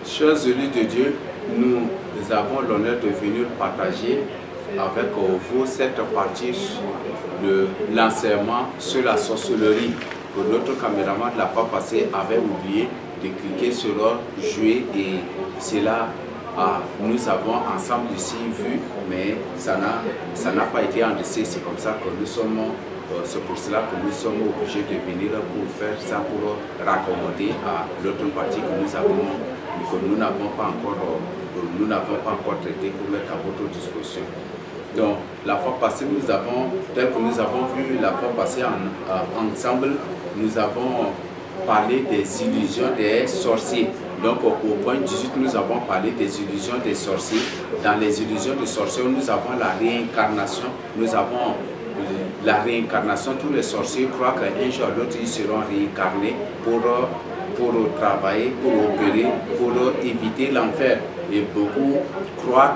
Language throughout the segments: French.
Chers élus de Dieu, nous avons l'honneur de venir partager avec vous cette partie de l'enseignement sur la sorcellerie. Que notre caméraman de la fois passée avait oublié de cliquer sur jouer et cela nous avons ensemble ici vu, mais ça n'a pas été enregistré. C'est comme ça que nous sommes, c'est pour cela que nous sommes obligés de venir pour faire ça, pour raccommoder à l'autre partie que nous n'avons pas encore traité pour mettre à votre disposition. Donc la fois passée, tel que nous avons vu la fois passée ensemble, nous avons parlé des illusions des sorciers. Donc au point 18, nous avons parlé des illusions des sorciers. Dans les illusions des sorciers, nous avons la réincarnation. Nous avons la réincarnation. Tous les sorciers croient qu'un jour ou l'autre, ils seront réincarnés pour travailler, pour opérer, pour éviter l'enfer. Et beaucoup croient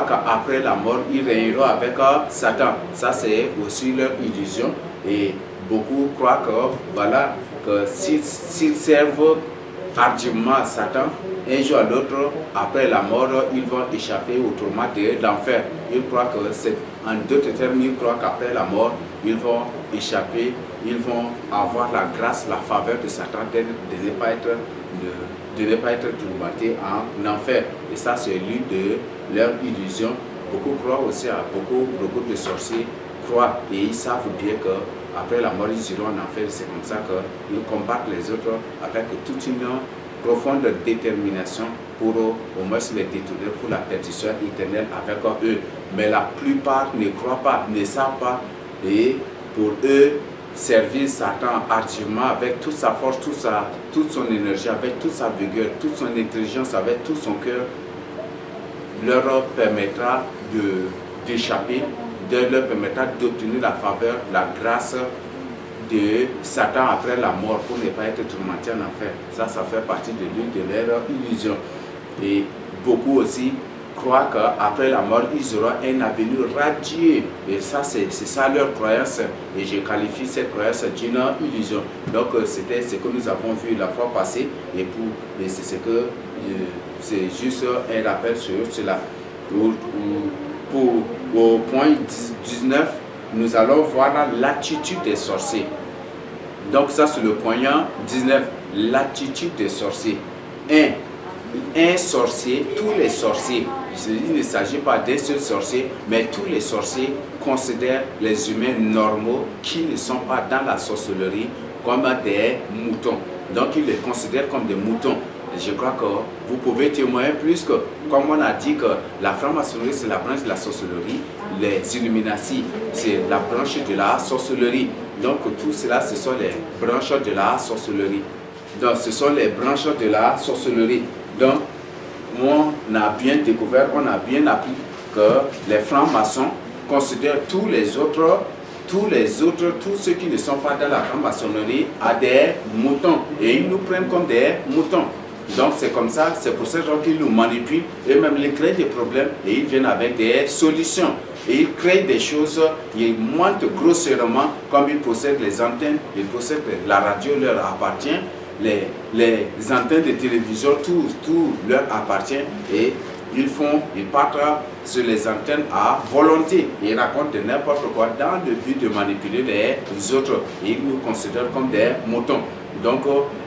qu'après la mort, ils régneront avec Satan. Ça, c'est aussi leur illusion. Et beaucoup croient que s'ils servent ardemment à Satan, un jour à l'autre, après la mort, ils vont échapper au tourment de l'enfer. Ils croient que en d'autres termes, ils croient qu'après la mort, ils vont échapper, ils vont avoir la grâce, la faveur de Satan de ne pas être tourmentés en enfer. Et ça, c'est l'une de leurs illusions. Beaucoup croient aussi beaucoup de sorciers croient et ils savent bien que après la mort, ils iront en enfer. C'est comme ça qu'ils combattent les autres avec toute une profonde détermination pour au moins les détourner pour la perdition éternelle avec eux. Mais la plupart ne croient pas, ne savent pas. Et pour eux, servir Satan ardemment avec toute sa force, toute son énergie, avec toute sa vigueur, toute son intelligence, avec tout son cœur, leur permettra d'échapper, leur permettra d'obtenir la faveur, la grâce de Satan après la mort pour ne pas être tourmenté en enfer. Ça fait partie de l'une de leurs illusions. Et beaucoup aussi croient qu'après la mort, ils auront un avenir radieux. Et ça, c'est ça leur croyance. Et je qualifie cette croyance d'une illusion. Donc, c'était ce que nous avons vu la fois passée. Et c'est juste un rappel sur cela. Au point 19, nous allons voir l'attitude des sorciers. Donc ça c'est le point 19, l'attitude des sorciers. Un sorcier, tous les sorciers, il ne s'agit pas d'un seul sorcier, mais tous les sorciers considèrent les humains normaux qui ne sont pas dans la sorcellerie comme des moutons. Donc ils les considèrent comme des moutons. Je crois que vous pouvez témoigner plus que, comme on a dit que la franc-maçonnerie c'est la branche de la sorcellerie, les Illuminati c'est la branche de la sorcellerie. Donc tout cela ce sont les branches de la sorcellerie. Donc ce sont les branches de la sorcellerie. Donc on a bien découvert, on a bien appris que les francs-maçons considèrent tous ceux qui ne sont pas dans la franc-maçonnerie à des moutons. Et ils nous prennent comme des moutons. Donc c'est comme ça, c'est pour ces gens qu'ils nous manipulent et même ils créent des problèmes et ils viennent avec des solutions. Et ils créent des choses, ils montent grossièrement comme ils possèdent les antennes, ils possèdent la radio leur appartient, les antennes de télévision, tout leur appartient et ils partent sur les antennes à volonté. Ils racontent de n'importe quoi dans le but de manipuler les autres et ils nous considèrent comme des moutons. Donc,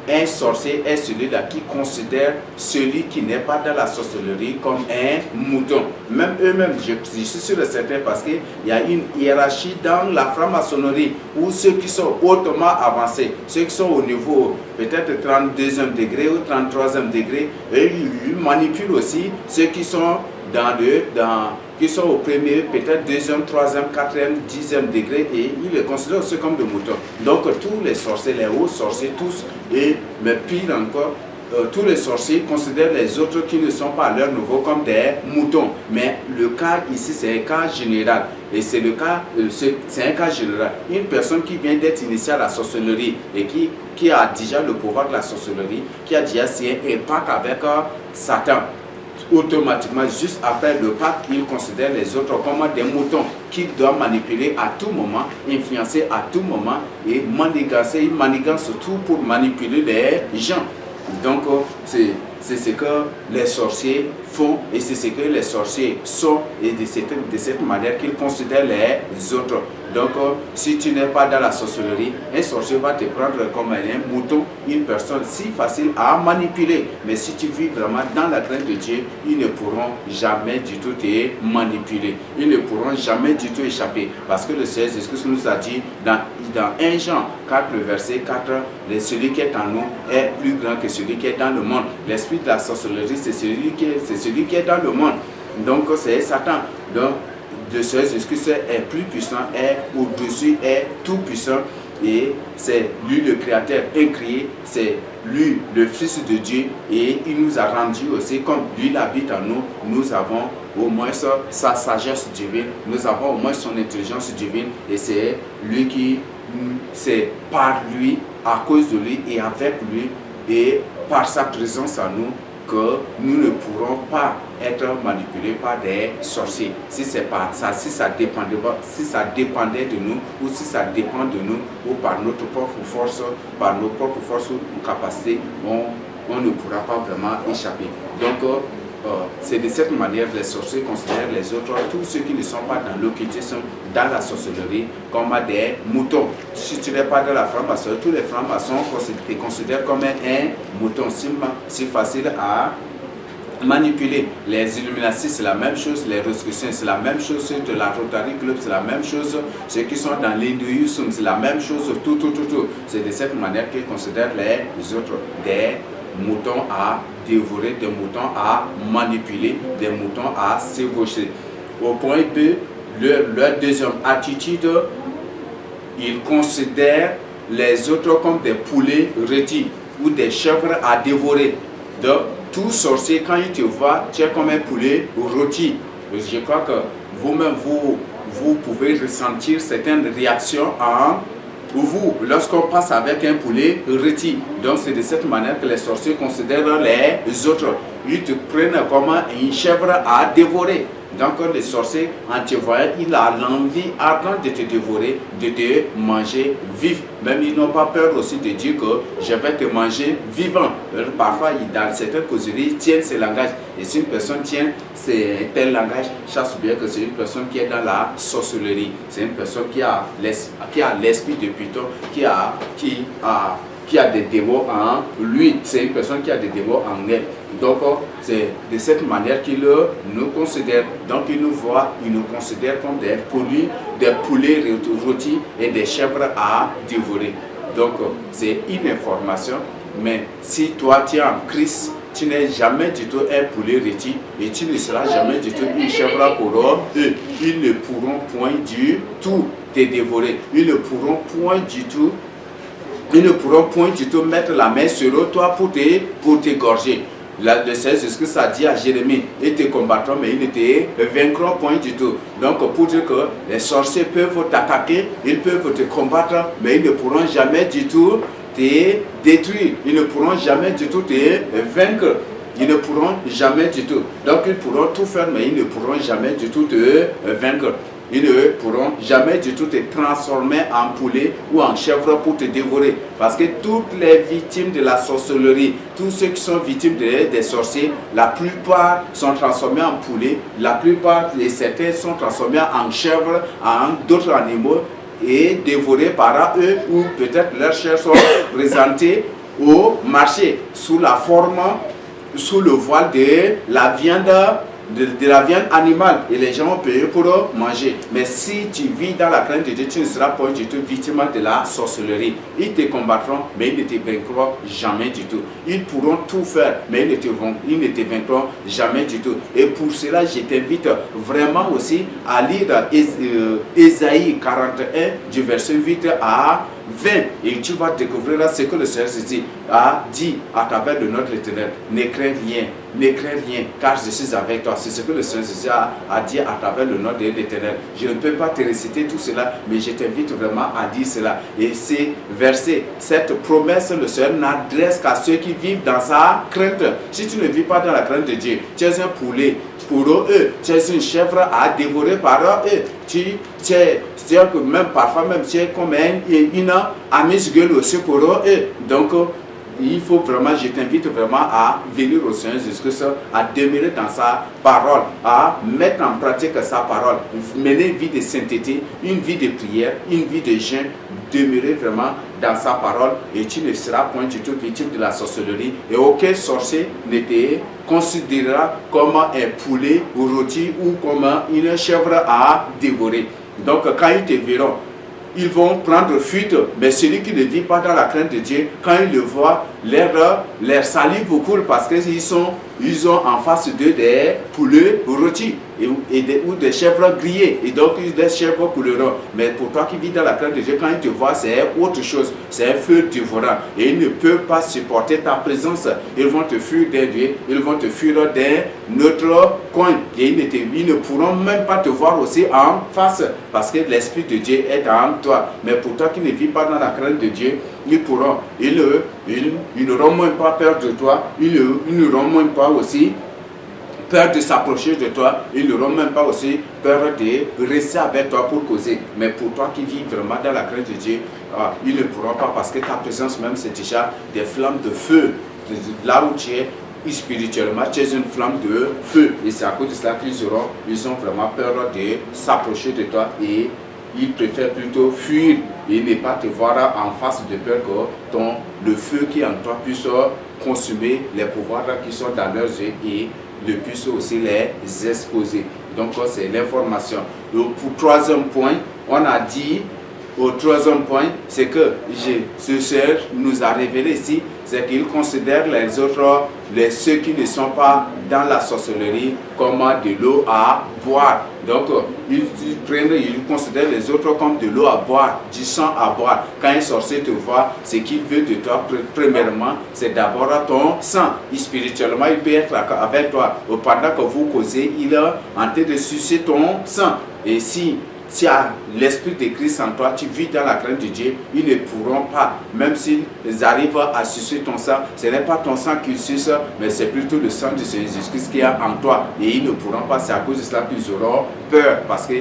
un sorcier est celui-là qui considère celui qui n'est pas dans la sorcellerie comme un mouton. Même eux-mêmes, je suis sûr et certain parce qu'il y a une hiérarchie dans la franc-maçonnerie où ceux qui sont hautement avancés, ceux qui sont au niveau peut-être 32e degré ou 33e degré, et ils manipulent aussi ceux qui sont qui sont au premier, peut-être 2e, 3e, 4e, 10e degré et ils les considèrent aussi comme des moutons. Donc tous les sorciers, les hauts sorciers, tous, mais pire encore, tous les sorciers considèrent les autres qui ne sont pas à leur niveau comme des moutons. Mais le cas ici, c'est un cas général. Et c'est un cas général. Une personne qui vient d'être initiée à la sorcellerie et qui a déjà le pouvoir de la sorcellerie, qui a déjà signé un pacte avec Satan, automatiquement, juste après le pacte, il considère les autres comme des moutons qu'il doit manipuler à tout moment, influencer à tout moment et manigancer. Il manigance tout pour manipuler les gens. Donc, c'est ce que les sorciers font et c'est ce que les sorciers sont et de cette manière qu'ils considèrent les autres. Donc, si tu n'es pas dans la sorcellerie, un sorcier va te prendre comme un mouton, une personne si facile à manipuler. Mais si tu vis vraiment dans la crainte de Dieu, ils ne pourront jamais du tout te manipuler. Ils ne pourront jamais du tout échapper. Parce que le Seigneur Jésus nous a dit dans 1 Jean 4, le verset 4, celui qui est en nous est plus grand que celui qui est dans le monde. L'esprit de la sorcellerie, c'est celui qui est dans le monde. Donc, c'est Satan. Donc, le Seigneur Jésus-Christ est plus puissant, est au-dessus, est tout puissant. Et c'est lui le Créateur incréé, c'est lui le Fils de Dieu. Et il nous a rendu aussi, comme lui il habite en nous, nous avons au moins sa sagesse divine, nous avons au moins son intelligence divine. Et c'est lui c'est par lui, à cause de lui et avec lui, et par sa présence en nous, que nous ne pourrons pas être manipulés par des sorciers. Si c'est pas ça, si ça dépendait de nous, ou si ça dépend de nous, ou par notre propre force, par nos propres forces ou capacités, on ne pourra pas vraiment échapper. Donc, c'est de cette manière que les sorciers considèrent les autres, tous ceux qui ne sont pas dans l'occultisme, dans la sorcellerie, comme des moutons. Si tu n'es pas dans la franc-maçonnerie, tous les francs-maçons te considèrent comme un mouton, si facile à manipuler. Les Illuminati, c'est la même chose, les Rosicruciens, c'est la même chose, ceux de la Rotary Club, c'est la même chose, ceux qui sont dans l'hindouisme, c'est la même chose, tout. C'est de cette manière qu'ils considèrent les autres des moutons à dévorer, des moutons à manipuler, des moutons à s'ébaucher. Au point B, leur deuxième attitude, ils considèrent les autres comme des poulets rôtis ou des chèvres à dévorer. Donc, tout sorcier, quand il te voit, tu es comme un poulet rôti. Je crois que vous-même, vous pouvez ressentir certaines réactions lorsqu'on passe avec un poulet rôti. Donc, c'est de cette manière que les sorciers considèrent les autres. Ils te prennent comme une chèvre à dévorer. Donc, les sorciers, en te voyant, il a l'envie ardente de te dévorer, de te manger vif. Même ils n'ont pas peur aussi de dire que je vais te manger vivant. Parfois, dans certaines causeries, ils tiennent ce langage. Et si une personne tient un tel langage, chasse bien que c'est une personne qui est dans la sorcellerie. C'est une personne qui a l'esprit de Python, qui a des démons en lui. C'est une personne qui a des démons en elle. Donc, c'est de cette manière qu'ils nous considèrent. Donc, ils nous voient, ils nous considèrent comme des poulets rôtis et des chèvres à dévorer. Donc, c'est une information. Mais si toi, tu es en Christ, tu n'es jamais du tout un poulet rôti et tu ne seras jamais du tout une chèvre pour eux. Ils ne pourront point du tout te dévorer. Ils ne pourront point du tout mettre la main sur toi pour t'égorger. Le Seigneur Jésus a dit à Jérémie, ils te combattront mais ils ne te vaincront point du tout. Donc pour dire que les sorciers peuvent t'attaquer, ils peuvent te combattre mais ils ne pourront jamais du tout te détruire. Ils ne pourront jamais du tout te vaincre. Ils ne pourront jamais du tout. Donc ils pourront tout faire mais ils ne pourront jamais du tout te vaincre. Ils ne pourront jamais du tout te transformer en poulet ou en chèvre pour te dévorer. Parce que toutes les victimes de la sorcellerie, tous ceux qui sont victimes des sorciers, la plupart sont transformés en poulet, la plupart, certains sont transformés en chèvre, en d'autres animaux et dévorés par eux, ou peut-être leurs chairs sont présentées au marché sous le voile de la viande. De la viande animale et les gens ont payé pour manger. Mais si tu vis dans la crainte de Dieu, tu ne seras pas du tout victime de la sorcellerie. Ils te combattront, mais ils ne te vaincront jamais du tout. Ils pourront tout faire, mais ils ne te vaincront jamais du tout. Et pour cela, je t'invite vraiment aussi à lire Ésaïe 41 du verset 8 à 20 et tu vas découvrir ce que le Seigneur a dit à travers le nom de l'Éternel. Ne crains rien, car je suis avec toi. C'est ce que le Seigneur a dit à travers le nom de l'Éternel. Je ne peux pas te réciter tout cela, mais je t'invite vraiment à dire cela. Et ces versets, cette promesse, le Seigneur n'adresse qu'à ceux qui vivent dans sa crainte. Si tu ne vis pas dans la crainte de Dieu, tu es un poulet pour eux, tu es une chèvre à dévorer par eux. C'est-à-dire que même parfois, même tu es comme une amuse-gueule aussi pour eux. Donc, il faut vraiment, je t'invite vraiment à venir au Seigneur Jésus-Christ, à demeurer dans sa parole, à mettre en pratique sa parole, mener une vie de sainteté, une vie de prière, une vie de jeûne, demeurer vraiment dans sa parole et tu ne seras point du tout victime de la sorcellerie et aucun sorcier ne te considérera comme un poulet rôti ou comme une chèvre à dévorer. Donc quand ils te verront, ils vont prendre fuite, mais celui qui ne vit pas dans la crainte de Dieu, quand ils le voient, leur salive coule parce qu'ils ont en face d'eux des poulets rôtis ou des chèvres grillées. Et donc, des chèvres couleront. Mais pour toi qui vis dans la crainte de Dieu, quand ils te voient, c'est autre chose. C'est un feu dévorant. Et ils ne peuvent pas supporter ta présence. Ils vont te fuir d'un Dieu, ils vont te fuir d'un autre coin. Et ils ne pourront même pas te voir aussi en face parce que l'Esprit de Dieu est en toi. Mais pour toi qui ne vis pas dans la crainte de Dieu, ils n'auront même pas peur de toi, ils n'auront même pas aussi peur de s'approcher de toi, ils n'auront même pas aussi peur de rester avec toi pour causer. Mais pour toi qui vis vraiment dans la crainte de Dieu, ils ne pourront pas parce que ta présence même c'est déjà des flammes de feu. Là où tu es spirituellement, tu es une flamme de feu. Et c'est à cause de cela ils ont vraiment peur de s'approcher de toi et ils préfèrent plutôt fuir et ne pas te voir en face de peur que le feu qui est en toi puisse consumer les pouvoirs qui sont dans leurs yeux et le puisse aussi les exposer. Donc c'est l'information. Pour troisième point, on a dit, au troisième point, c'est que ce Seigneur nous a révélé ici, c'est qu'il considère les autres, ceux qui ne sont pas dans la sorcellerie, comme de l'eau à boire. Donc, il considère les autres comme de l'eau à boire, du sang à boire. Quand un sorcier te voit, ce qu'il veut de toi, premièrement, c'est d'abord ton sang. Spirituellement, il peut être avec toi. Pendant que vous causez, il est en train de sucer ton sang. Et si tu as l'Esprit de Christ en toi, tu vis dans la crainte de Dieu, ils ne pourront pas, même s'ils arrivent à sucer ton sang, ce n'est pas ton sang qu'ils sucent, mais c'est plutôt le sang de Jésus-Christ qui est en toi. Et ils ne pourront pas, c'est à cause de cela qu'ils auront peur, parce que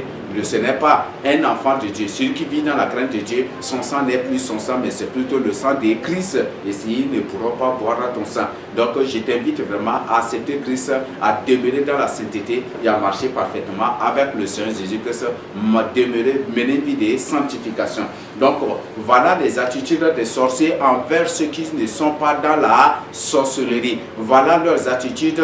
ce n'est pas un enfant de Dieu. Celui qui vit dans la crainte de Dieu, son sang n'est plus son sang, mais c'est plutôt le sang de Christ. Et s'ils ne pourront pas boire ton sang. Donc je t'invite vraiment à accepter Christ, à demeurer dans la sainteté et à marcher parfaitement avec le Seigneur Jésus-Christ, demeurer, mener une vie de sanctification. Donc voilà les attitudes des sorciers envers ceux qui ne sont pas dans la sorcellerie. Voilà leurs attitudes,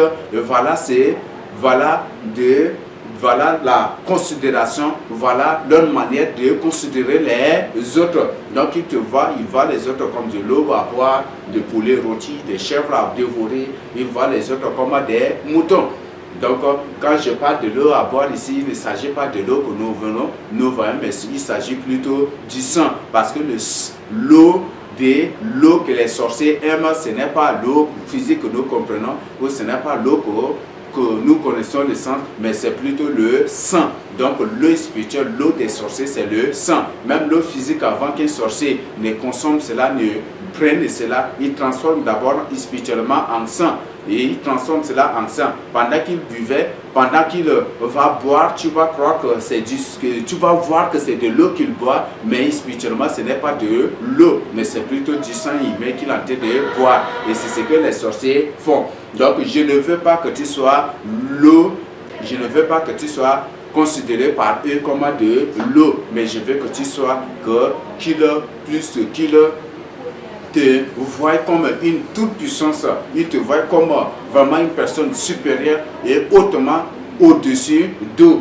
voilà la considération, voilà leur manière de considérer les autres. Donc ils voient les autres comme de l'eau à boire, de poulet rôti, des chèvres à dévorer, ils voient les autres comme des moutons. Donc quand je parle de l'eau à boire ici, il ne s'agit pas de l'eau que nous voyons, mais il s'agit plutôt du sang, parce que l'eau que les sorciers aiment, ce n'est pas l'eau physique que nous comprenons, ou ce n'est pas l'eau que nous connaissons le sang, mais c'est plutôt le sang. Donc l'eau spirituelle, l'eau des sorciers, c'est le sang. Même l'eau physique, avant qu'un sorcier ne consomme cela, ne prenne cela, il transforme d'abord spirituellement en sang. Et il transforme cela en sang. Pendant qu'il buvait, pendant qu'il va boire, tu vas croire que tu vas voir que c'est de l'eau qu'il boit, mais spirituellement ce n'est pas de l'eau, mais c'est plutôt du sang humain qu'il est en train de boire. Et c'est ce que les sorciers font. Donc je ne veux pas que tu sois l'eau, je ne veux pas que tu sois considéré par eux comme de l'eau, mais je veux que tu sois qu'ils te voient comme une toute puissance, ils te voient comme vraiment une personne supérieure et hautement au-dessus d'eux,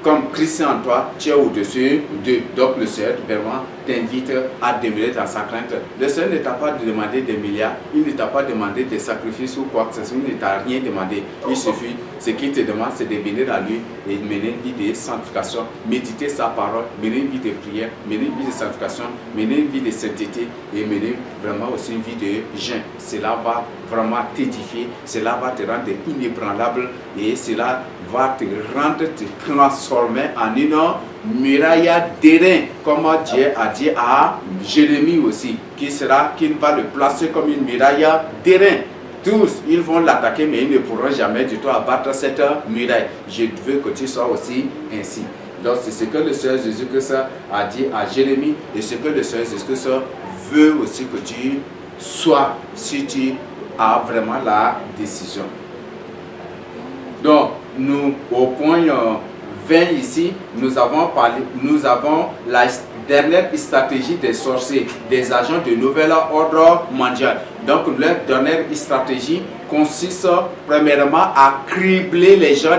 comme Christ en toi, tu es au-dessus d'eux. Donc le Seigneur vraiment t'invite à demeurer dans sa crainte. Le Seigneur ne t'a pas demandé des milliards, il ne t'a pas demandé des sacrifices ou quoi que ce soit, il ne t'a rien demandé. Il suffit, ce qu'il te demande, c'est de venir à lui et de mener une vie de sanctification, méditer sa parole, mener une vie de prière, mener une vie de sanctification, mener une vie de sainteté et mener vraiment aussi une vie de jeûne. Cela va vraiment t'édifier, cela va te rendre inébranlable et cela va te transformer en une muraille d'airain, comme Dieu a dit à Jérémie aussi, qu'il va le placer comme une muraille d'airain. Tous, ils vont l'attaquer, mais ils ne pourront jamais du tout abattre cette muraille. Je veux que tu sois aussi ainsi. Donc c'est ce que le Seigneur Jésus-Christ a dit à Jérémie et ce que le Seigneur Jésus-Christ veut aussi que tu sois, si tu as vraiment la décision. Donc, nous, au point 20 ici, nous avons la dernière stratégie des sorciers, des agents de nouvel ordre mondial. Donc, leur dernière stratégie consiste premièrement à cribler les gens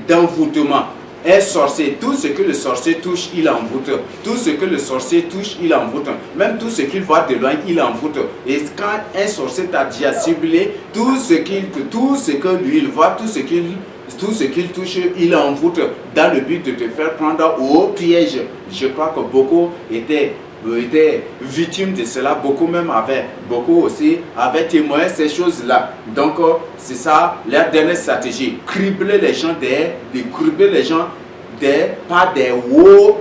d'envoûtement. Un sorcier, tout ce que le sorcier touche, il envoûte. Tout ce que le sorcier touche, il envoûte. Même tout ce qu'il voit de loin, il envoûte. Et quand un sorcier t'a déjà ciblé, tout ce que lui il voit, tout ce qu'il touche, il envoûte dans le but de te faire prendre au piège. Je crois que beaucoup étaient victimes de cela, beaucoup aussi avaient témoigné ces choses-là. Donc, c'est ça leur dernière stratégie. Cribler les gens par des hauts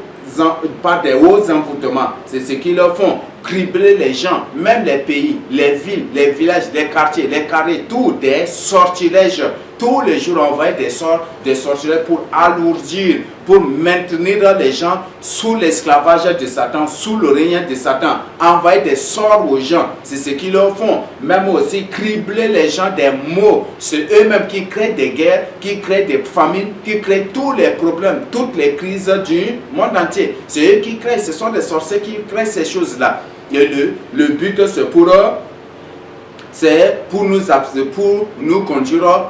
envoûtements. C'est ce qu'ils leur font. Cribler les gens, même les pays, les villes, les villages, les quartiers, les carrés, tout des sortilèges. Tous les jours, on voit des sortilèges pour alourdir, pour maintenir les gens sous l'esclavage de Satan, sous le règne de Satan. Envoyer des sorts aux gens, c'est ce qu'ils leur font. Même aussi cribler les gens des maux. C'est eux-mêmes qui créent des guerres, qui créent des famines, qui créent tous les problèmes, toutes les crises du monde entier. C'est eux qui créent, ce sont des sorciers qui créent ces choses-là. Et le but, c'est pour nous conduire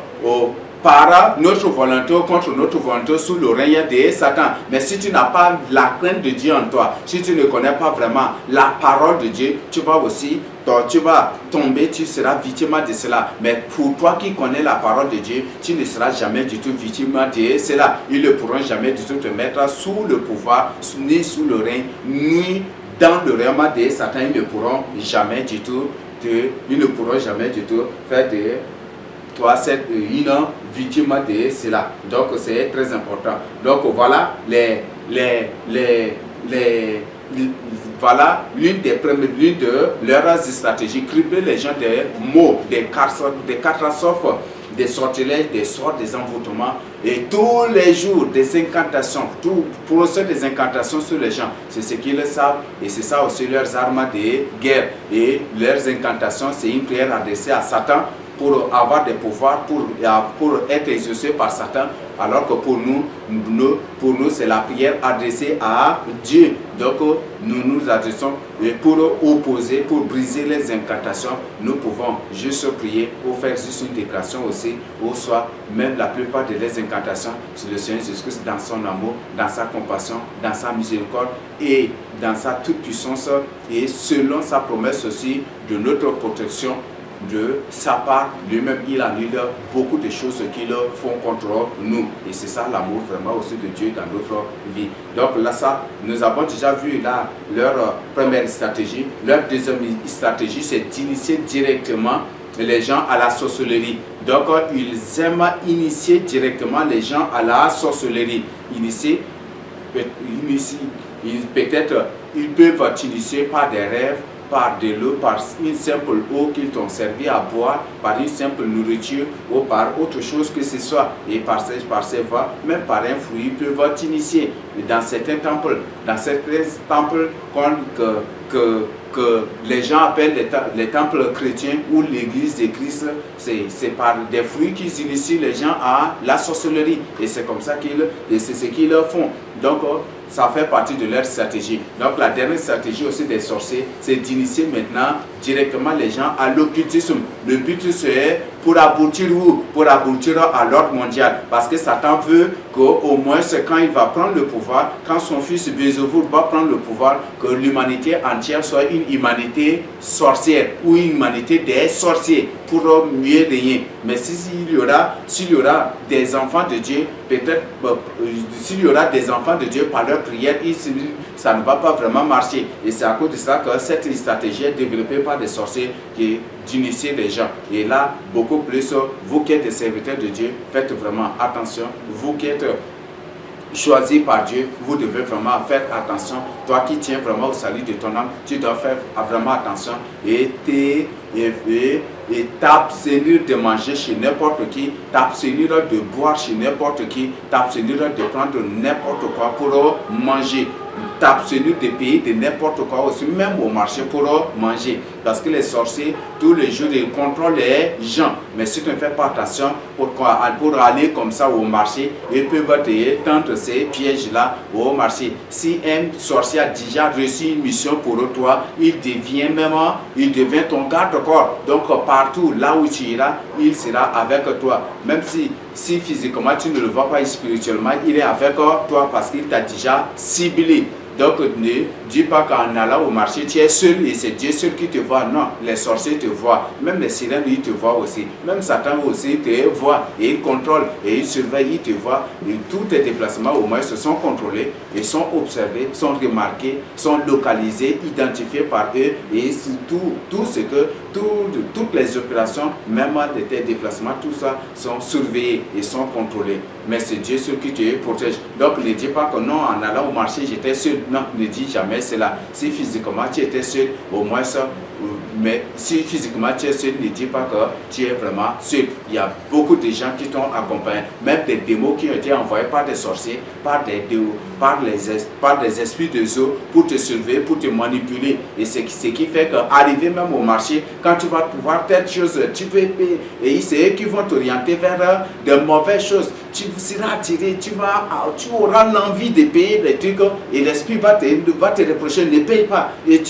par notre volonté contre notre volonté sous le règne de Satan. Mais si tu n'as pas la crainte de Dieu en toi, si tu ne connais pas vraiment la parole de Dieu, tu vas tomber, tu seras victime de cela. Mais pour toi qui connais la parole de Dieu, tu ne seras jamais du tout victime de cela. Ils ne pourront jamais du tout te mettre sous le pouvoir, ni sous le règne, ni dans le règne de Satan. Ils ne pourront jamais du tout faire de toi cette une victime de cela. Donc c'est très important. Donc voilà voilà l'une de leurs stratégies, cribler les gens des maux, des catastrophes, des sortilèges, des sorts, des envoûtements, et tous les jours des incantations, tout procès des incantations sur les gens. C'est ce qu'ils savent, et c'est ça aussi leurs armes de guerre. Et leurs incantations, c'est une prière adressée à Satan pour avoir des pouvoirs, pour être exaucé par Satan, alors que pour nous c'est la prière adressée à Dieu. Donc nous nous adressons pour opposer, pour briser les incantations. Nous pouvons juste prier ou faire juste une déclaration aussi, ou soit même la plupart de les incantations sur le Seigneur Jésus-Christ dans son amour, dans sa compassion, dans sa miséricorde et dans sa toute puissance, et selon sa promesse aussi de notre protection. De sa part, lui-même, il annule beaucoup de choses qu'ils font contre nous. Et c'est ça l'amour vraiment aussi de Dieu dans notre vie. Donc là, ça, nous avons déjà vu là leur première stratégie. Leur deuxième stratégie, c'est d'initier directement les gens à la sorcellerie. Donc, ils aiment initier directement les gens à la sorcellerie. Peut-être, ils peuvent initier par des rêves, par de l'eau, par une simple eau qu'ils t'ont servi à boire, par une simple nourriture ou par autre chose que ce soit, et par ces voies, même par un fruit, ils peuvent t'initier. Dans certains temples que les gens appellent les temples chrétiens ou l'église de Christ, c'est par des fruits qu'ils initient les gens à la sorcellerie, et c'est comme ça c'est ce qu'ils font. Donc ça fait partie de leur stratégie. Donc la dernière stratégie aussi des sorciers, c'est d'initier maintenant directement les gens à l'occultisme. Le but c'est pour aboutir où? Pour aboutir à l'ordre mondial. Parce que Satan veut qu'au moins quand il va prendre le pouvoir, quand son fils Bézovour va prendre le pouvoir, que l'humanité entière soit une humanité sorcière ou une humanité des sorciers pour mieux régner. Mais s'il y aura des enfants de Dieu, peut-être s'il y aura des enfants de Dieu par leur prière, ça ne va pas vraiment marcher. Et c'est à cause de ça que cette stratégie est développée par des sorciers qui d'initier les gens. Et là, beaucoup plus, vous qui êtes des serviteurs de Dieu, faites vraiment attention. Vous qui êtes choisis par Dieu, vous devez vraiment faire attention. Toi qui tiens vraiment au salut de ton âme, tu dois faire vraiment attention et t'abstenir de manger chez n'importe qui, t'abstenir de boire chez n'importe qui, t'abstenir de prendre n'importe quoi pour manger. t'abstenir de payer de n'importe quoi aussi, même au marché pour manger. Parce que les sorciers, tous les jours, ils contrôlent les gens. Mais si tu ne fais pas attention, pour aller comme ça au marché, ils peuvent te tendre ces pièges-là au marché. Si un sorcier a déjà reçu une mission pour toi, il devient ton garde-corps. Donc partout là où tu iras, il sera avec toi. Même si physiquement tu ne le vois pas, spirituellement, il est avec toi parce qu'il t'a déjà ciblé. Donc ne dis pas qu'en allant au marché, tu es seul et c'est Dieu seul qui te voit. Non, les sorciers te voient. Même les sirènes, ils te voient aussi. Même Satan aussi te voit. Et il contrôle et il surveille, il te voit. Et tous tes déplacements au moins se sont contrôlés et sont observés, sont remarqués, sont localisés, identifiés par eux. Et toutes les opérations, même de tes déplacements, tout ça sont surveillés et sont contrôlés. Mais c'est Dieu seul qui te protège. Donc ne dis pas que non, en allant au marché, j'étais seul. Non, ne dis jamais cela. Si physiquement tu étais seul, au moins ça. Mais si physiquement tu es seul, ne dis pas que tu es vraiment seul. Il y a beaucoup de gens qui t'ont accompagné. Même des démos qui ont été envoyés par des sorciers, par des esprits de eau pour te surveiller, pour te manipuler. Et c'est ce qui fait qu'arriver même au marché, quand tu vas pouvoir telle chose, tu peux payer. Et c'est eux qui vont t'orienter vers de mauvaises choses. Tu seras attiré, tu auras l'envie de payer des trucs et l'esprit va te reprocher, ne paye pas. Et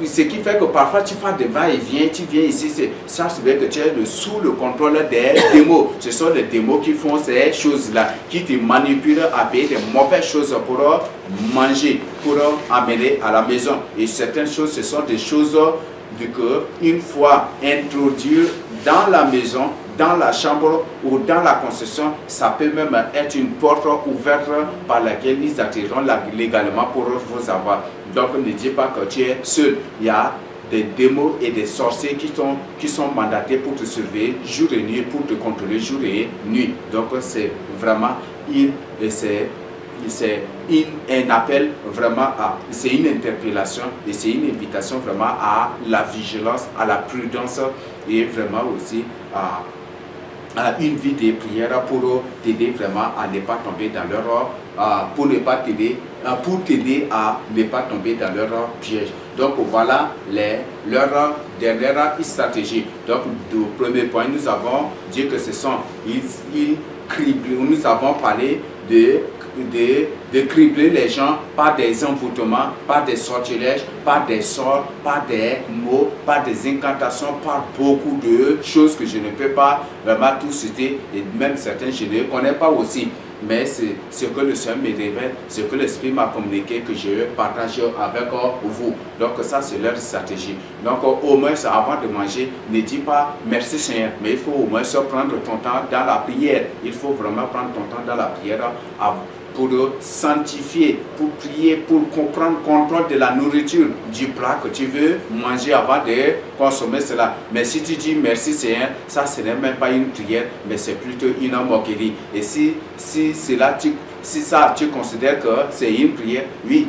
ce qui fait que parfois tu fais des va-et-vient, tu viens ici, ça c'est vrai que tu es sous le contrôle des démons. Ce sont les démons qui font ces choses-là, qui te manipulent à payer des mauvaises choses pour manger, pour amener à la maison. Et certaines choses, ce sont des choses du cœur, une fois introduites dans la maison, dans la chambre ou dans la concession, ça peut même être une porte ouverte par laquelle ils attireront légalement pour vous avoir. Donc ne dis pas que tu es seul. Il y a des démons et des sorciers qui sont mandatés pour te surveiller jour et nuit, pour te contrôler jour et nuit. Donc c'est vraiment un appel vraiment c'est une interpellation et c'est une invitation vraiment à la vigilance, à la prudence et vraiment aussi à une vie de prière pour t'aider vraiment à ne pas tomber dans leur pour t'aider à ne pas tomber dans leur piège. Donc voilà leur dernière stratégie. Donc au premier point, nous avons dit que ce sont nous avons parlé de cribler les gens par des envoûtements, par des sortilèges, par des sorts, par des mots, par des incantations, par beaucoup de choses que je ne peux pas vraiment tout citer et même certains je ne connais pas aussi. Mais c'est ce que le Seigneur me révèle, ce que l'Esprit m'a communiqué, que je partage avec vous. Donc ça c'est leur stratégie. Donc au moins avant de manger, ne dis pas merci Seigneur, mais il faut au moins prendre ton temps dans la prière. Il faut vraiment prendre ton temps dans la prière pour sanctifier, pour prier, pour prendre contrôle de la nourriture, du plat que tu veux manger avant de consommer cela. Mais si tu dis merci Seigneur, ça ce n'est même pas une prière, mais c'est plutôt une moquerie. Et si tu considères que c'est une prière, oui,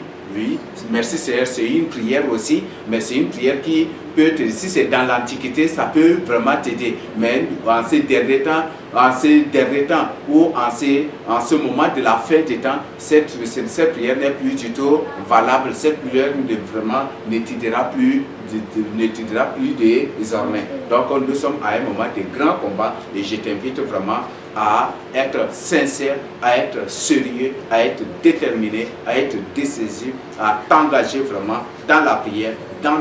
merci Seigneur, c'est une prière aussi, mais c'est une prière qui peut t'aider. Si c'est dans l'Antiquité, ça peut vraiment t'aider. Mais en ces derniers temps, ou en ce moment de la fin des temps, cette prière n'est plus du tout valable. Cette prière ne t'aidera plus désormais. Donc nous sommes à un moment de grand combat et je t'invite vraiment à être sincère, à être sérieux, à être déterminé, à être décisif, à t'engager vraiment dans la prière, dans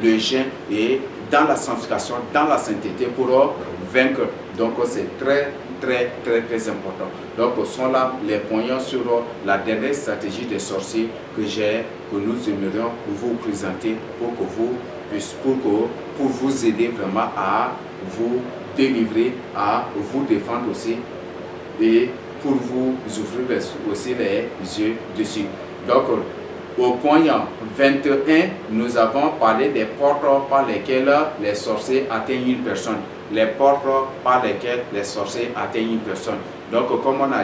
le jeûne et dans la sanctification, dans la sainteté pour vaincre. Donc c'est très important. Donc ce sont là les points sur la dernière stratégie des sorciers que nous aimerions vous présenter pour vous aider vraiment à vous délivrer, à vous défendre aussi et pour vous ouvrir aussi les yeux dessus. Donc au point 21, nous avons parlé des portes par lesquelles les sorciers atteignent une personne. Les portes par lesquelles les sorciers atteignent une personne. Donc comme on a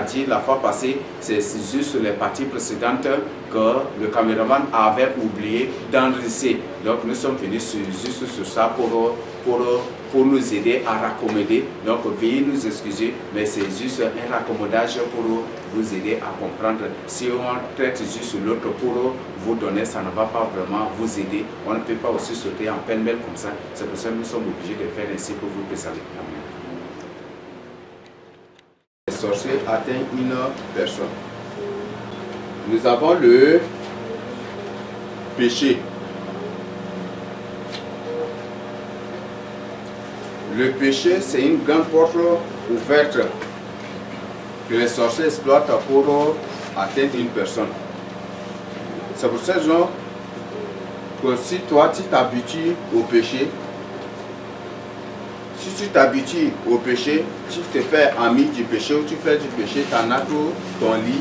dit la fois passée, c'est juste sur les parties précédentes que le caméraman avait oublié d'enregistrer. Donc nous sommes venus juste sur ça pour pour nous aider à raccommoder. Donc, veuillez nous excuser, mais c'est juste un raccommodage pour vous aider à comprendre. Si on traite juste l'autre pour vous donner, ça ne va pas vraiment vous aider. On ne peut pas aussi sauter en pêle-mêle comme ça. C'est pour ça que nous sommes obligés de faire ainsi pour vous préserver. Les sorciers atteignent une personne. Nous avons le péché. Le péché, c'est une grande porte ouverte que les sorciers exploitent pour atteindre une personne. C'est pour ces gens que si toi tu t'habitues au péché, si tu t'habitues au péché, tu te fais ami du péché ou tu fais du péché, tu en as pour ton lit,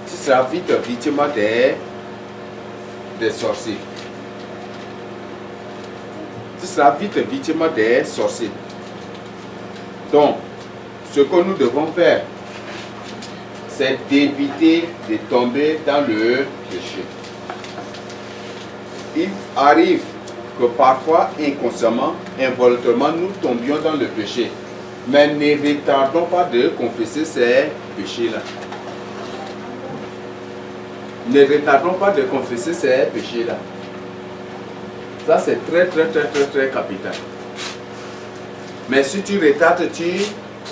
tu seras vite victime des sorciers. Tu seras vite victime des sorciers. Donc, ce que nous devons faire, c'est d'éviter de tomber dans le péché. Il arrive que parfois, inconsciemment, involontairement, nous tombions dans le péché. Mais ne retardons pas de confesser ces péchés-là. Ne retardons pas de confesser ces péchés-là. Ça, c'est très capital. Mais si tu retardes, tu es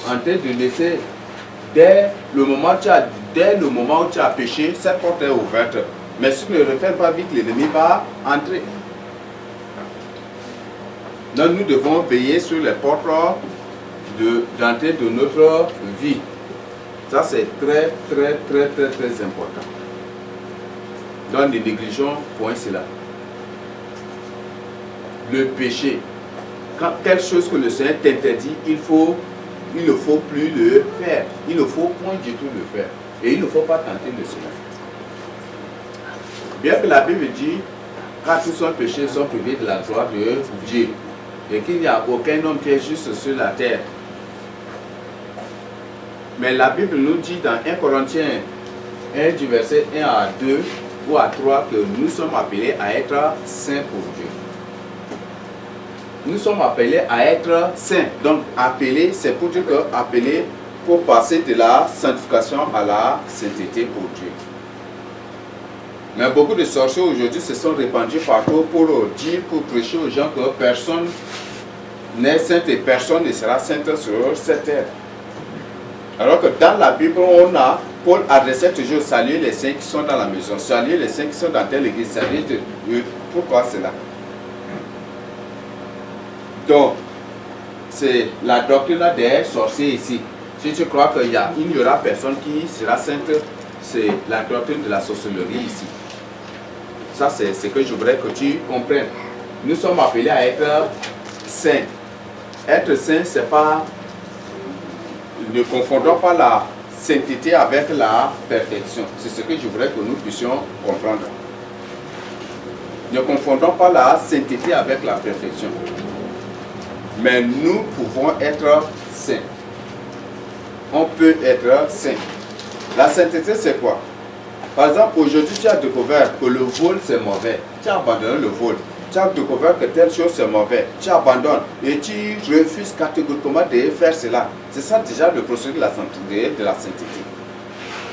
en train de laisser, dès le moment où tu as péché, cette porte est ouverte. Mais si tu ne refermes pas vite, l'ennemi va entrer. Donc nous devons veiller sur les portes d'entrée de notre vie. Ça, c'est très important. Donc ne négligeons point cela. Le péché, quand quelque chose que le Seigneur t'interdit, il ne faut plus le faire. Il ne faut point du tout le faire. Et il ne faut pas tenter le Seigneur. Bien que la Bible dit, car tous sont péchés, ils sont privés de la gloire de Dieu. Et qu'il n'y a aucun homme qui est juste sur la terre. Mais la Bible nous dit dans 1 Corinthiens 1 du verset 1 à 2 ou à 3 que nous sommes appelés à être saints pour Dieu. Nous sommes appelés à être saints. Donc, appelés, c'est pour dire que appelés pour passer de la sanctification à la sainteté pour Dieu. Mais beaucoup de sorciers aujourd'hui se sont répandus partout pour dire, pour prêcher aux gens que personne n'est saint et personne ne sera saint sur cette terre. Alors que dans la Bible, Paul adressait toujours saluer les saints qui sont dans la maison, saluer les saints qui sont dans telle église, saluer. Pourquoi cela? Donc, c'est la doctrine des sorciers ici. Si tu crois qu'il n'y aura personne qui sera sainte, c'est la doctrine de la sorcellerie ici. Ça, c'est ce que je voudrais que tu comprennes. Nous sommes appelés à être saints. Être saint, c'est pas... Ne confondons pas la sainteté avec la perfection. C'est ce que je voudrais que nous puissions comprendre. Ne confondons pas la sainteté avec la perfection. Mais nous pouvons être saints. On peut être saint. La sainteté, c'est quoi? Par exemple, aujourd'hui, tu as découvert que le vol, c'est mauvais. Tu as abandonné le vol. Tu as découvert que telle chose, c'est mauvais. Tu abandonnes et tu refuses catégoriquement de faire cela. C'est ça déjà le processus de la sainteté.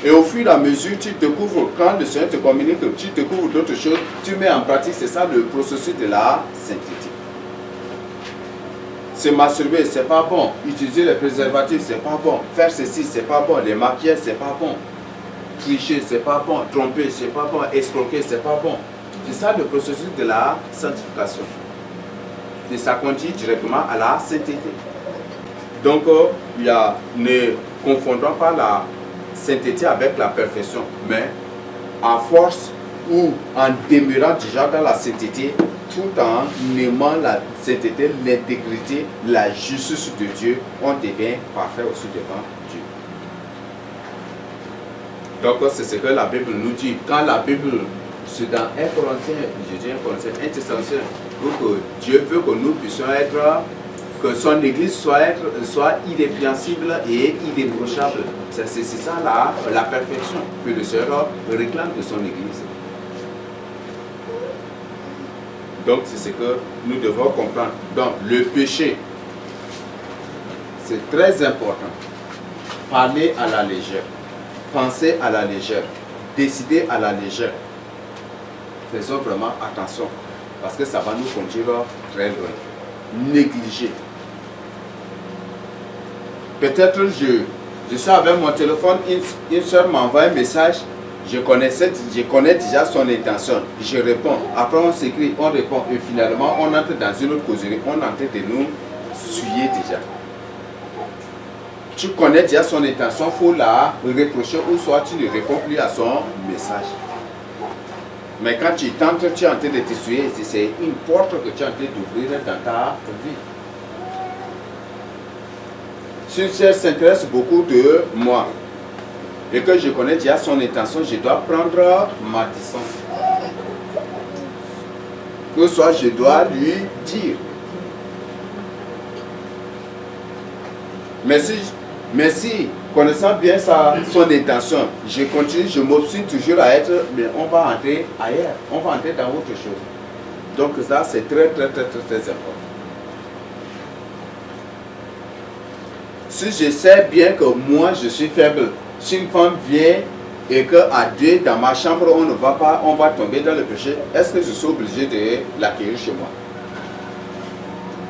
Et au fur et à mesure, tu découvres, quand le Seigneur te communique, tu découvres d'autres choses, tu mets en pratique, c'est ça le processus de la sainteté. Se masturber, c'est pas bon. Utiliser les préservatifs, c'est pas bon. Faire ceci, c'est pas bon. Les maquillages, c'est pas bon. Tricher, c'est pas bon. Tromper, c'est pas bon. Escroquer, c'est pas bon. C'est ça le processus de la sanctification. Et ça conduit directement à la sainteté. Donc, ne confondons pas la sainteté avec la perfection. Mais à force ou en demeurant déjà dans la sainteté, tout en aimant la sainteté, l'intégrité, la justice de Dieu, on devient parfait aussi devant Dieu. Donc c'est ce que la Bible nous dit. Quand la Bible, c'est dans 1 Corinthiens, je dis 1 Corinthiens, 1 Thessaloniciens, pour que Dieu veut que nous puissions être, que son église soit irrépréhensible et irréprochable. C'est ça la perfection que le Seigneur réclame de son église. Donc c'est ce que nous devons comprendre. Donc le péché, c'est très important. Parler à la légère, penser à la légère, décider à la légère. Faisons vraiment attention parce que ça va nous conduire très loin. Négliger. Peut-être je suis avec mon téléphone, une soeur m'envoie un message, je connais déjà son intention, je réponds, après on s'écrit, on répond et finalement on entre dans une autre causerie, on est en train de nous suyer déjà. Tu connais déjà son intention, il faut la reprocher ou soit tu ne réponds plus à son message. Mais quand tu tentes, tu es en train de te suyer, c'est une porte que tu es en train d'ouvrir dans ta vie. Si une sœur s'intéresse beaucoup de moi et que je connais déjà son intention, je dois prendre ma distance. Ou soit je dois lui dire. Mais si connaissant bien son intention, je continue, je m'obstine toujours à être, mais on va entrer ailleurs, on va entrer dans autre chose. Donc ça, c'est très important. Si je sais bien que moi, je suis faible, si une femme vient et qu'à deux, dans ma chambre, on ne va pas, on va tomber dans le péché, est-ce que je suis obligé de l'accueillir chez moi?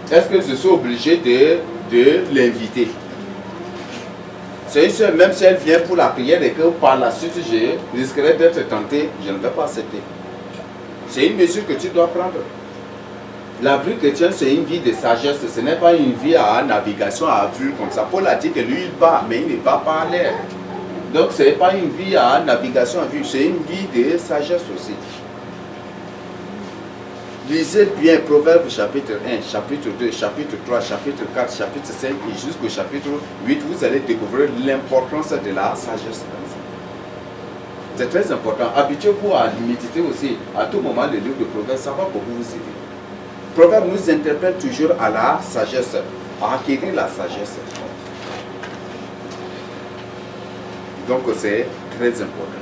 Est-ce que je suis obligé de l'inviter? C'est une soeur, même si elle vient pour la prière et que par la suite, je risquerais d'être tenté, je ne vais pas accepter. C'est une mesure que tu dois prendre. La vie chrétienne, c'est une vie de sagesse, ce n'est pas une vie à navigation à vue comme ça. Paul a dit que lui, il bat, mais il ne bat pas l'air. Donc, ce n'est pas une vie à navigation à vue, c'est une vie de sagesse aussi. Lisez bien Proverbes chapitre 1, chapitre 2, chapitre 3, chapitre 4, chapitre 5 et jusqu'au chapitre 8, vous allez découvrir l'importance de la sagesse. C'est très important. Habituez-vous à méditer aussi à tout moment le livre de Proverbes, ça va beaucoup vous aider. Proverbe nous interpelle toujours à la sagesse, à acquérir la sagesse. Donc c'est très important.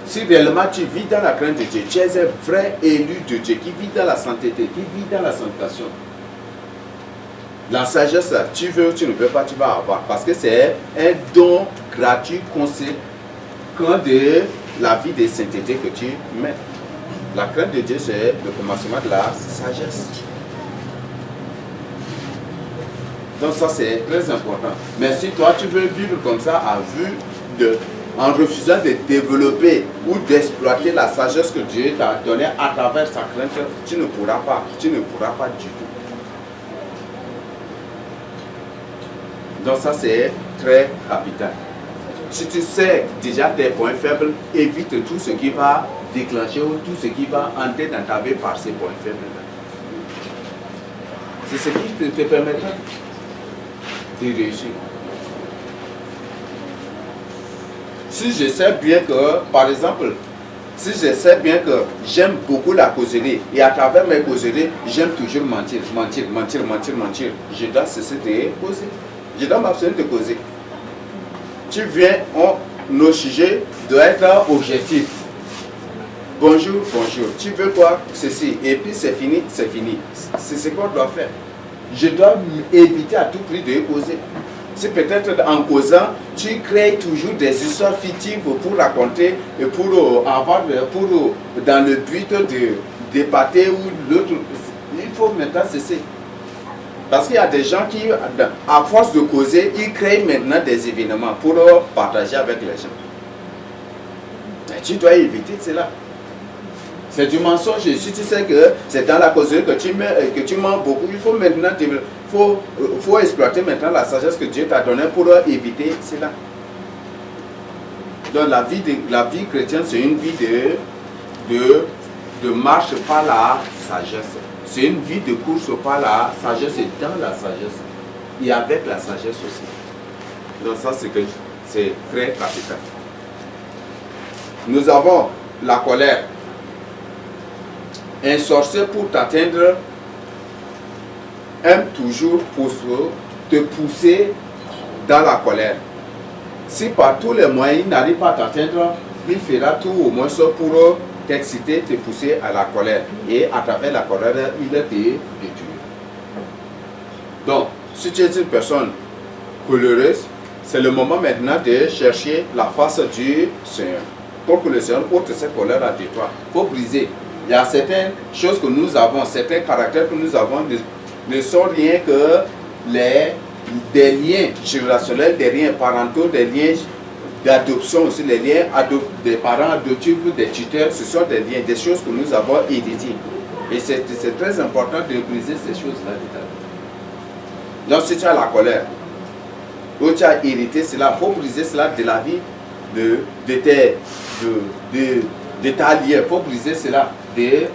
Si réellement tu vis dans la crainte de Dieu, tu es un vrai élu de Dieu qui vit dans la sainteté, qui vit dans la sanctification. La sagesse, tu veux ou tu ne veux pas, tu vas avoir. Parce que c'est un don gratuit conséquent de la vie de sainteté que tu mets. La crainte de Dieu, c'est le commencement de la sagesse. Donc ça, c'est très important. Mais si toi, tu veux vivre comme ça, en refusant de développer ou d'exploiter la sagesse que Dieu t'a donnée à travers sa crainte, tu ne pourras pas. Tu ne pourras pas du tout. Donc ça, c'est très capital. Si tu sais déjà tes points faibles, évite tout ce qui va déclencher ou tout ce qui va entrer dans ta vie par ces points faibles. C'est ce qui te permettra de réussir. Si je sais bien que, par exemple, si je sais bien que j'aime beaucoup la causerie et à travers mes causeries, j'aime toujours mentir, je dois cesser de causer. Je dois m'abstenir de causer. Tu viens, nos sujets doivent être objectifs. Bonjour, bonjour. Tu veux quoi? Ceci. Et puis c'est fini, c'est fini. C'est ce qu'on doit faire. Je dois éviter à tout prix de causer. Si peut-être en causant, tu crées toujours des histoires fictives pour raconter et pour avoir, dans le but de d'épater ou l'autre. Il faut maintenant cesser. Parce qu'il y a des gens qui, à force de causer, ils créent maintenant des événements pour partager avec les gens. Mais tu dois éviter cela. C'est du mensonge. Si tu sais que c'est dans la causerie que tu mens beaucoup, il faut maintenant faut exploiter maintenant la sagesse que Dieu t'a donnée pour éviter cela. Donc la vie chrétienne, c'est une vie de marche par la sagesse. C'est une vie de course par la sagesse et dans la sagesse. Et avec la sagesse aussi. Donc ça, c'est très capital. Nous avons la colère. Un sorcier pour t'atteindre aime toujours te pousser dans la colère. Si par tous les moyens il n'arrive pas à t'atteindre, il fera tout au moins pour t'exciter, te pousser à la colère. Et à travers la colère, il te détruit. Donc, si tu es une personne colérique, c'est le moment maintenant de chercher la face du Seigneur. Pour que le Seigneur ôte cette colère de toi. Il faut briser. Il y a certaines choses que nous avons, certains caractères que nous avons ne sont rien que des liens générationnels, des liens parentaux, des liens d'adoption aussi, les liens des parents adoptifs, des tuteurs, ce sont des liens, des choses que nous avons héritées. Et c'est très important de briser ces choses-là. Donc si tu as la colère, ou tu as hérité cela, il faut briser cela de la vie de ta liée. Il faut briser cela de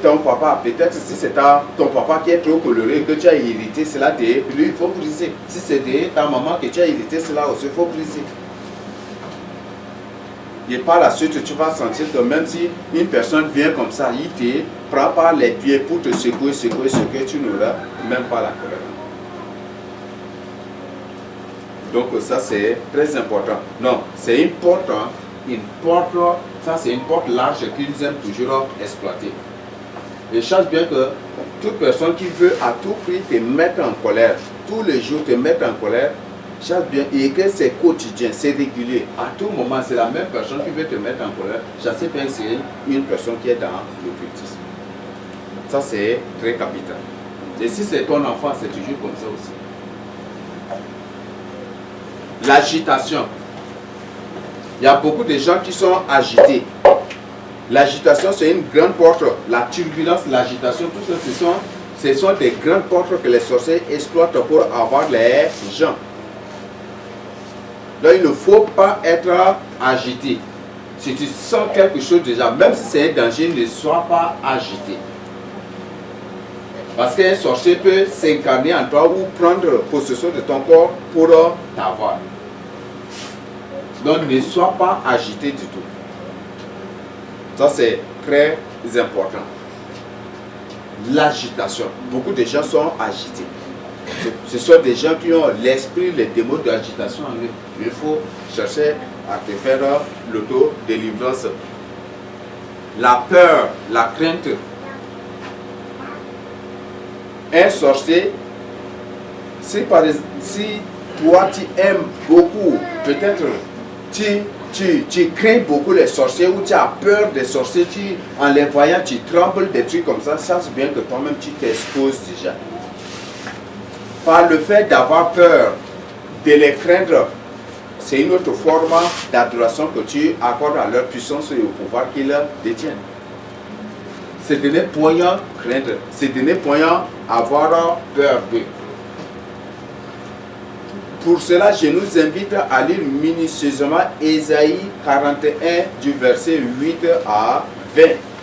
ton papa. Peut-être si c'est ton papa qui est trop coloré, que tu as hérité cela de lui, il faut briser. Si c'est de ta maman que tu as hérité cela aussi, il faut briser. Et par la suite, tu vas sentir que même si une personne vient comme ça, il te prend par les pieds pour te secouer, tu n'auras même pas la colère. Donc ça c'est très important. Non, c'est une porte, ça c'est une porte large qu'ils aiment toujours exploiter. Et sache bien que toute personne qui veut à tout prix te mettre en colère, tous les jours te mettre en colère, sache bien, et que c'est quotidien, c'est régulier. À tout moment, c'est la même personne qui veut te mettre en colère. Je sais bien que c'est une personne qui est dans l'occultisme. Ça c'est très capital. Et si c'est ton enfant, c'est toujours comme ça aussi. L'agitation. Il y a beaucoup de gens qui sont agités. L'agitation, c'est une grande porte. La turbulence, l'agitation, tout ça, ce sont des grandes portes que les sorciers exploitent pour avoir les gens. Donc, il ne faut pas être agité. Si tu sens quelque chose déjà, même si c'est un danger, ne sois pas agité. Parce qu'un sorcier peut s'incarner en toi ou prendre possession de ton corps pour t'avoir. Donc ne sois pas agité du tout. Ça c'est très important. L'agitation. Beaucoup de gens sont agités. Ce sont des gens qui ont l'esprit, les démons de l'agitation en eux. Il faut chercher à te faire l'auto-délivrance. La peur, la crainte. Un sorcier, si toi tu aimes beaucoup, peut-être tu crains beaucoup les sorciers ou tu as peur des sorciers, en les voyant tu trembles, des trucs comme ça, sache bien que toi-même tu t'exposes déjà. Par le fait d'avoir peur, de les craindre, c'est une autre forme d'adoration que tu accordes à leur puissance et au pouvoir qu'ils détiennent. C'est de ne point craindre, c'est de ne point avoir peur d'eux. Pour cela, je nous invite à lire minutieusement Ésaïe 41 du verset 8 à 20.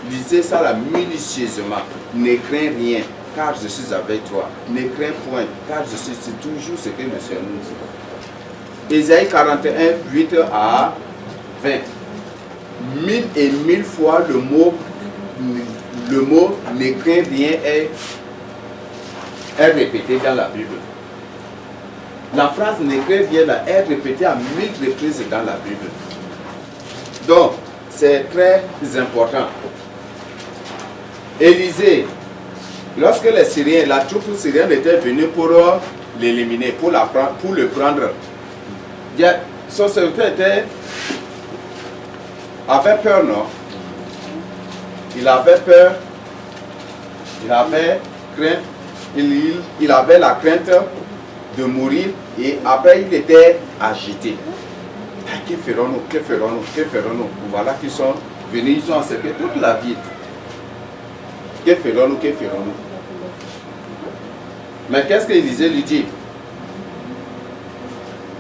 Lisez ça là minutieusement. Ne crains rien, car je suis avec toi. Ne crains point, car je suis toujours ce que le Seigneur nous dit. Ésaïe 41, 8 à 20. 1000 et 1000 fois le mot ne crains rien est répété dans la Bible. La phrase ne crains rien là est répétée à 1000 reprises dans la Bible. Donc, c'est très important. Élisée, lorsque les Syriens, la troupe syrienne était venue pour l'éliminer, pour le prendre, son serviteur avait peur, non? Il avait peur, il avait crainte, il avait la crainte de mourir et après il était agité. Que ferons-nous? Que ferons-nous? Que ferons-nous? Voilà qu'ils sont venus, ils ont encerclé toute la ville. Que ferons-nous? Que ferons-nous? Mais qu'est-ce qu'Élisée lui dit?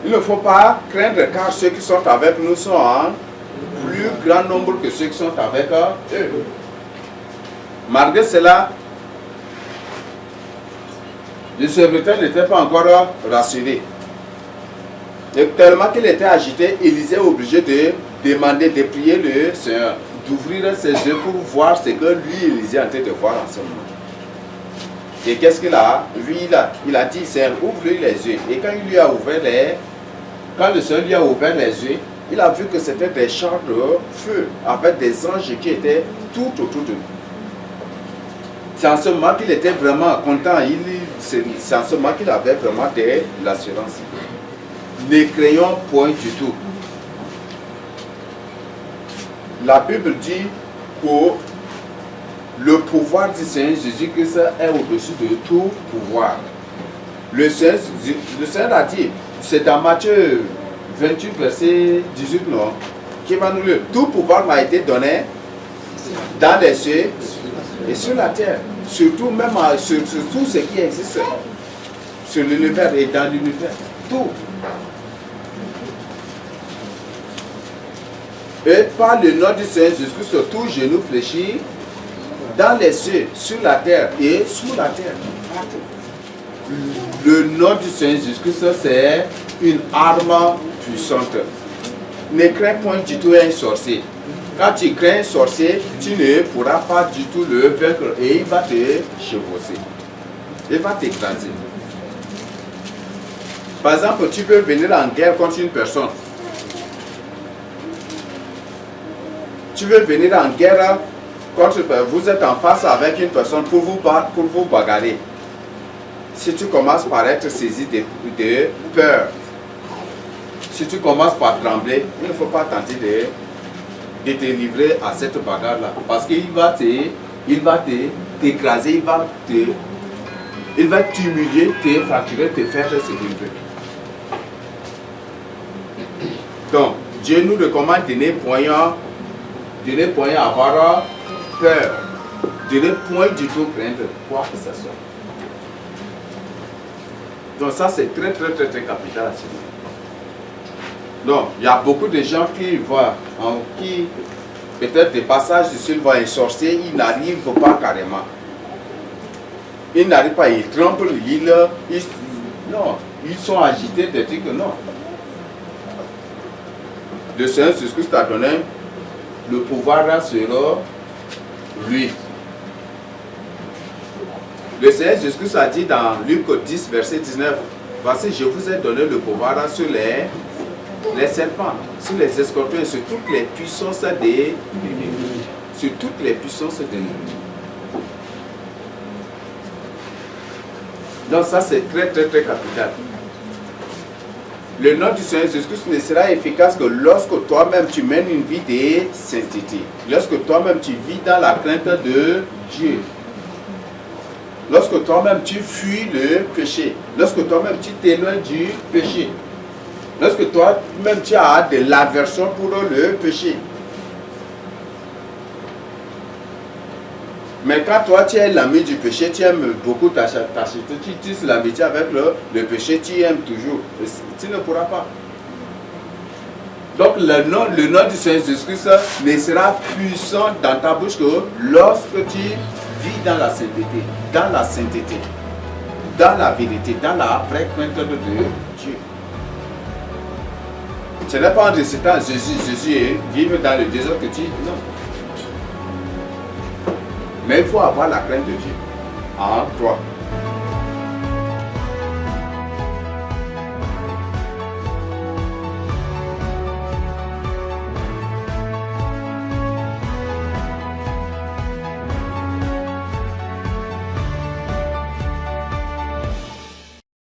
Il ne faut pas craindre car ceux qui sont avec nous sont en plus grand nombre que ceux qui sont avec eux. Malgré cela, le serviteur n'était pas encore rassuré. Et tellement qu'il était agité, Élisée est obligé de demander, de prier le Seigneur, d'ouvrir ses yeux pour voir ce que lui, Élisée, est en train de voir en ce moment. Et qu'est-ce qu'il a vu? Il a dit, Seigneur, ouvre-lui les yeux. Et quand le Seigneur lui a ouvert les yeux, il a vu que c'était des chars de feu avec des anges qui étaient tout autour de lui. C'est en ce moment qu'il était vraiment content. C'est en ce moment qu'il avait vraiment de l'assurance. Ne craignons point du tout. La Bible dit que le pouvoir du Seigneur Jésus-Christ est au-dessus de tout pouvoir. Le Seigneur a dit, c'est dans Matthieu 28, verset 18, non, qui va nous le. Tout pouvoir m'a été donné dans les cieux et sur la terre. Surtout même sur tout ce qui existe sur l'univers et dans l'univers. Tout. Et par le nom du Seigneur Jésus-Christ, tout genou fléchit dans les cieux, sur la terre et sous la terre. Le nom du Seigneur Jésus-Christ, c'est une arme puissante. Ne crains point du tout un sorcier. Quand tu crains un sorcier, tu ne pourras pas du tout le vaincre et il va te chevaucher. Il va t'écraser. Par exemple, tu peux venir en guerre contre une personne. Tu veux venir en guerre contre, vous êtes en face avec une personne pour vous bagarrer. Si tu commences par être saisi de peur, si tu commences par trembler, il ne faut pas tenter de te livrer à cette bagarre-là. Parce qu'il va t'écraser, il va t'humilier, te fracturer, te faire se livrer. Donc, Dieu nous recommande de ne point avoir peur, de ne point du tout craindre quoi que ce soit. Donc ça c'est très capital à ce moment. Donc il y a beaucoup de gens qui voient, qui peut-être des passages du voient un sorcier, ils n'arrivent pas carrément. Ils n'arrivent pas, ils tremblent, non, ils sont agités de dire que non. Le Seigneur Jésus-Christ t'a donné le pouvoir sur lui. Le Seigneur Jésus-Christ a dit dans Luc 10, verset 19, voici, je vous ai donné le pouvoir sur les serpents, sur les escorpions et sur toutes les puissances des ennemis. Sur toutes les puissances des ennemis. Donc ça c'est très capital. Le nom du Seigneur Jésus-Christ ne sera efficace que lorsque toi-même tu mènes une vie de sainteté. Lorsque toi-même tu vis dans la crainte de Dieu. Lorsque toi-même tu fuis le péché. Lorsque toi-même tu t'éloignes du péché. Lorsque toi-même tu as de l'aversion pour le péché. Mais quand toi tu es l'ami du péché, tu aimes beaucoup t'acheter, tu tisses l'amitié avec le péché, tu aimes toujours. Tu ne pourras pas. Donc le nom du Seigneur Jésus-Christ ne sera puissant dans ta bouche que lorsque tu vis dans la sainteté, dans la vérité, dans la vraie crainte de Dieu. Ce n'est pas en récitant Jésus et vivre dans le désert que tu... Non. Mais il faut avoir la crainte de Dieu en toi.